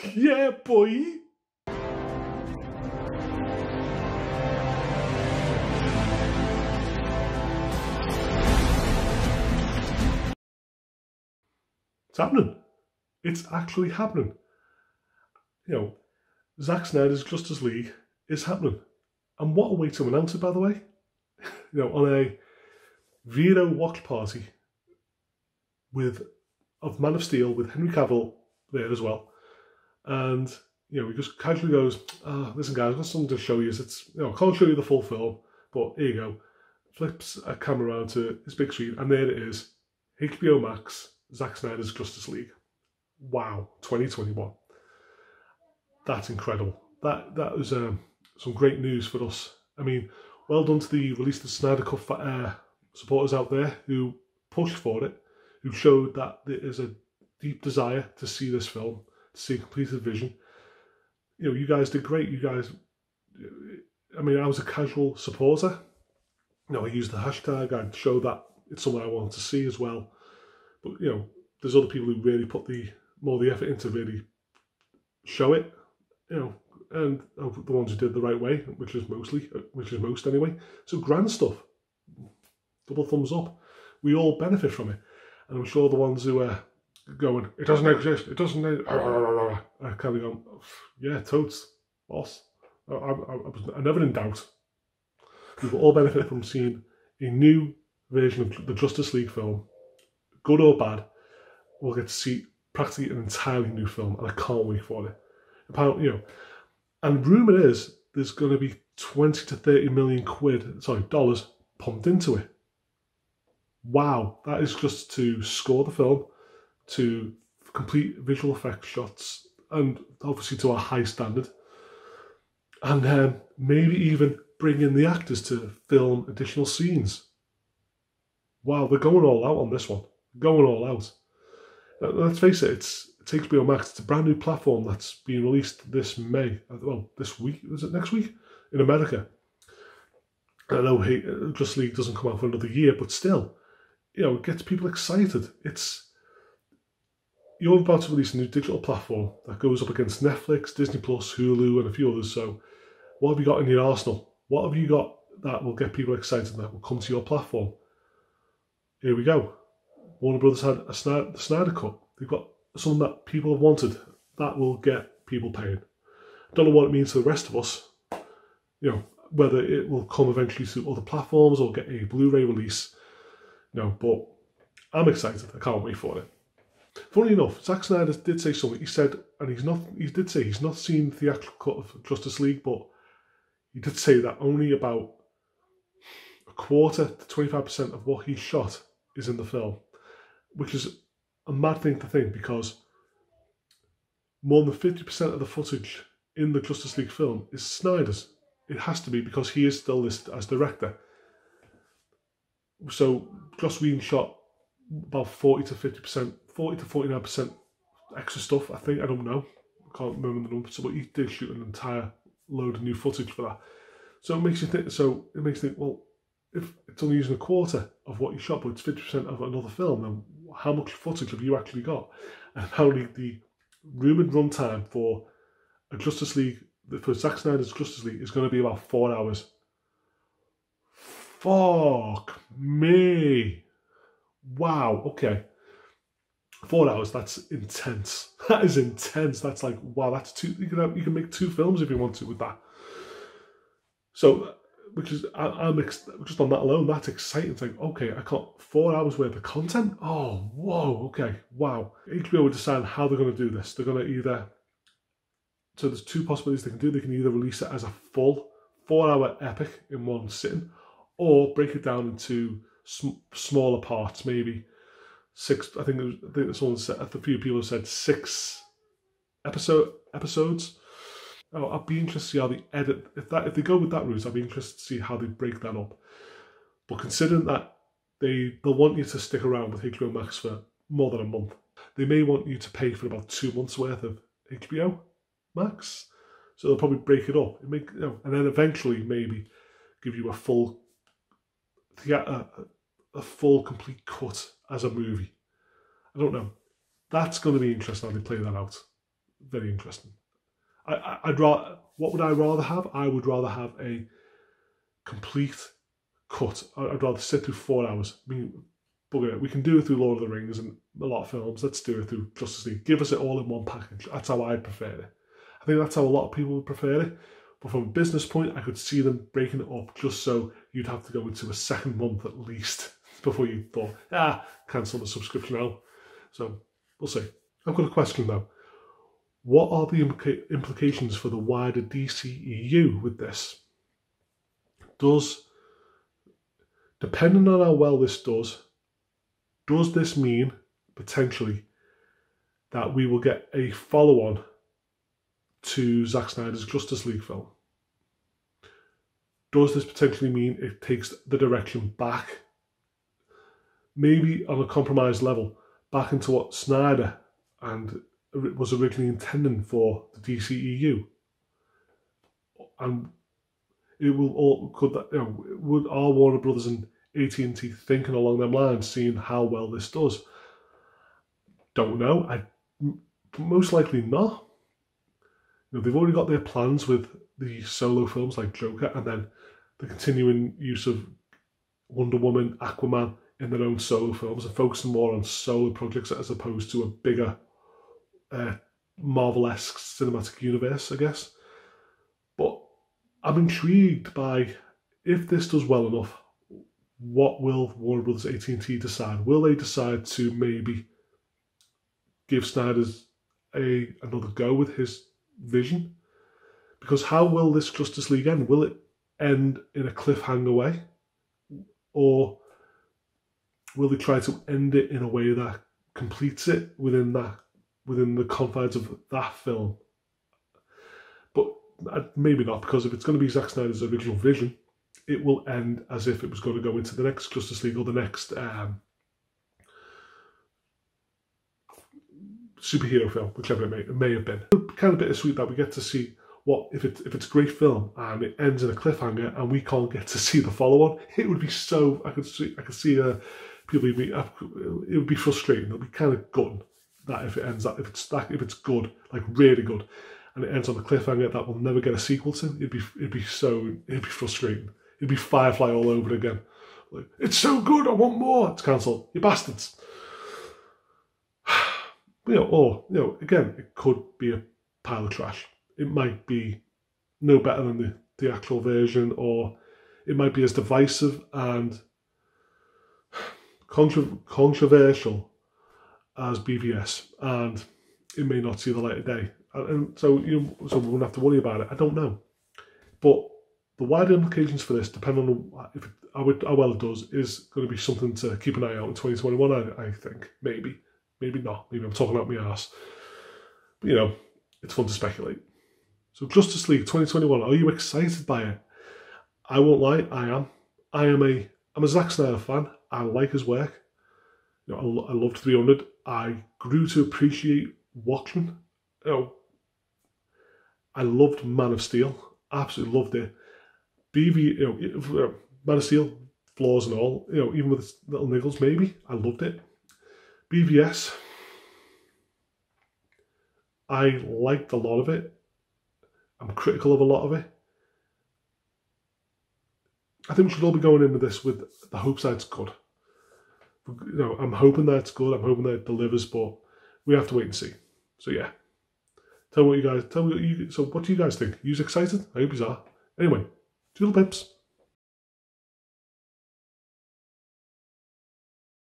Yeah, boy. It's happening. It's actually happening. You know, Zack Snyder's Justice League is happening. And what a way to announce it, by the way. You know, on a Vero watch party of Man of Steel with Henry Cavill there as well. And, you know, he just casually goes, listen guys, I've got something to show you. It's, you know, I can't show you the full film, but here you go. Flips a camera around to his big screen, and there it is. HBO Max, Zack Snyder's Justice League. Wow, 2021. That's incredible. That was some great news for us. I mean, well done to the Release the Snyder Cut supporters out there who pushed for it, who showed that there is a deep desire to see this film, to see a completed vision. You know, you guys did great. You guys, I mean, I was a casual supporter. You know, I used the hashtag. I'd show that it's something I wanted to see as well. But, you know, there's other people who really put more of the effort into really show it, you know, and the ones who did the right way, which is most anyway. So grand stuff. Double thumbs up. We all benefit from it. And I'm sure the ones who are going, it doesn't exist, it doesn't, are kind of going, yeah, totes, boss. I'm never in doubt. We will all benefit from seeing a new version of the Justice League film, good or bad. We'll get to see practically an entirely new film, and I can't wait for it. Apparently, you know, and rumour is there's going to be 20 to 30 million dollars pumped into it. Wow, that is just to score the film, to complete visual effects shots, and obviously to a high standard. And maybe even bring in the actors to film additional scenes. Wow, they're going all out on this one. Going all out. Let's face it, it's HBO Max. It's a brand new platform that's being released this May. Well, this week. Is it next week? In America. I know Justice League doesn't come out for another year, but still, you know, it gets people excited. You're about to release a new digital platform that goes up against Netflix, Disney Plus, Hulu, and a few others. So what have you got in your arsenal? What have you got that will get people excited that will come to your platform? Here we go. Warner Brothers had the Snyder Cut. They've got something that people have wanted that will get people paying. Don't know what it means to the rest of us. You know, whether it will come eventually to other platforms or get a Blu-ray release. No, but I'm excited. I can't wait for it. Funny enough, Zack Snyder did say something. He said, and he did say he's not seen the theatrical cut of Justice League, but he did say that only about a quarter to 25% of what he shot is in the film, which is a mad thing to think because more than 50% of the footage in the Justice League film is Snyder's. It has to be because he is still listed as director. So Joss Whedon shot about 40 to 50%, 40 to 49% extra stuff, I think. I don't know. I can't remember the numbers, but he did shoot an entire load of new footage for that. So it makes you think, well, if it's only using a quarter of what you shot, but it's 50% of another film, then how much footage have you actually got? And apparently the rumoured runtime for a Justice League, for Zack Snyder's Justice League, is going to be about 4 hours. Fuck me. Wow, okay. 4 hours, that's intense. That is intense. That's like, wow, that's you can make 2 films if you want to with that. So, I'm just on that alone, that's exciting. It's like, okay, I got 4 hours worth of content. Oh, whoa, okay, wow. HBO will decide how they're going to do this. They're going to either, so there's 2 possibilities they can do. They can either release it as a full 4-hour epic in one sitting, or break it down into smaller parts, maybe 6. I think someone said, a few people have said 6 episodes. Oh, I'd be interested to see how they edit. If they go with that route, I'd be interested to see how they break that up. But considering that they'll want you to stick around with HBO Max for more than a month, they may want you to pay for about 2 months worth of HBO Max. So they'll probably break it up, and then eventually maybe give you a full complete cut as a movie. I don't know. That's going to be interesting how they play that out. very interesting. I'd rather, what would I rather have? I would rather have a complete cut. I'd rather sit through 4 hours. I mean, bugger it. We can do it through Lord of the Rings and a lot of films. Let's do it through Justice League. Give us it all in one package. That's how I'd prefer it. I think that's how a lot of people would prefer it. But from a business point, I could see them breaking it up just so you'd have to go into a second month at least before you thought, cancel the subscription now. So we'll see. I've got a question though. What are the implications for the wider DCEU with this? Depending on how well this does this mean potentially that we will get a follow-on to Zack Snyder's Justice League film? Does this potentially mean it takes the direction back, maybe on a compromised level, back into what Snyder and was originally intending for the DCEU? And it will all, would our Warner Brothers and AT&T thinking along them lines, seeing how well this does? Don't know. Most likely not. They've already got their plans with the solo films like Joker, and then the continuing use of Wonder Woman, Aquaman in their own solo films, and focusing more on solo projects as opposed to a bigger Marvel-esque cinematic universe, I guess. But I'm intrigued by, if this does well enough, what will Warner Brothers AT&T decide? Will they decide to maybe give Snyder's another go with his vision? Because how will this Justice League end? Will it end in a cliffhanger way? Or will they try to end it in a way that completes it within the confines of that film? But maybe not, because if it's going to be Zack Snyder's original vision, it will end as if it was going to go into the next Justice League or the next superhero film, whichever it may have been. Kind of bittersweet that we get to see what if it's a great film and it ends in a cliffhanger and we can't get to see the follow-on. It would be so, I could see people it would be frustrating. It would be kind of gutting that if it ends that if it's good, like really good, and it ends on a cliffhanger that we'll never get a sequel to. It'd be frustrating. It'd be Firefly all over again. Like, it's so good, I want more. It's cancelled. You bastards. Again, it could be a pile of trash. It might be no better than the theatrical version, or it might be as divisive and controversial as BVS, and it may not see the light of day. And so we won't have to worry about it. I don't know. But the wider implications for this, depending on how well it does, is going to be something to keep an eye out in 2021, I think. Maybe not. Maybe I'm talking out my arse. But, it's fun to speculate. So Justice League 2021, are you excited by it? I won't lie, I am. I'm a Zack Snyder fan. I like his work. I loved 300. I grew to appreciate Watchmen. I loved Man of Steel. Absolutely loved it. Man of Steel, flaws and all, even with its little niggles, maybe. I loved it. BVS, I liked a lot of it. I'm critical of a lot of it. I think we should all be going in with this with the hopes that it's good. I'm hoping that it's good. I'm hoping that it delivers, but we have to wait and see. So yeah, so what do you guys think? Are you excited? I hope you are. Anyway, toodle pips.